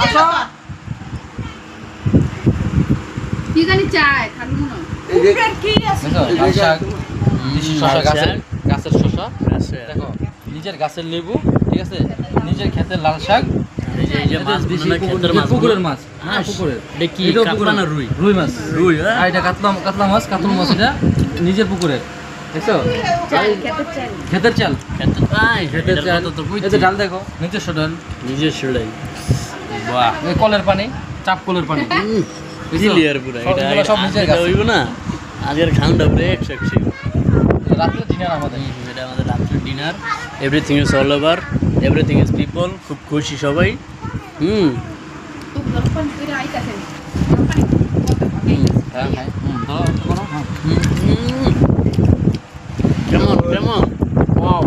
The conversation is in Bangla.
আসো কি জানি চায় খালি মনে হয়। কি আছে দেখো লাল শাক দেশি শসা লাল গাছের শাক। গাছের শসা আছে। দেখো নিজের গাছের লেবু ঠিক আছে নিজের ক্ষেতের লাল শাক এই যে এটা মাছগুলো দেশি না, ক্ষেতের পুকুরের মাছগুলো। মাছ হ্যাঁ পুকুরের এটা কি এটাও কাতলা পুকুরের। না রুই? রুই মাছ রুই, হ্যাঁ? আর এটা কাতলা মাছ কাতল মাছ এটা নিজের পুকুরের দেখছো চাল খেতে চাল ক্ষেতের চাল ক্ষেতের চাল তো এই যে ডাল দেখো নিজস্ব ডাল নিজের সেলাই বাহ এই কলের পানি চাপ কলের পানি বুঝছো? ক্লিয়ার পুরো সবগুলো সব নিজের গাছ হইব না আজকের খাওয়াটা পুরো একশো রাত্রে ডিনার আমাদের এটা আমাদের রাত্রের dinner everything is all over everything is people খুব খুশি সবাই খুব গরম পানি করে আইতাছেন হ্যাঁ হ্যাঁ ধরো একটু করো হ্যাঁ কেমন কেমন ওয়াও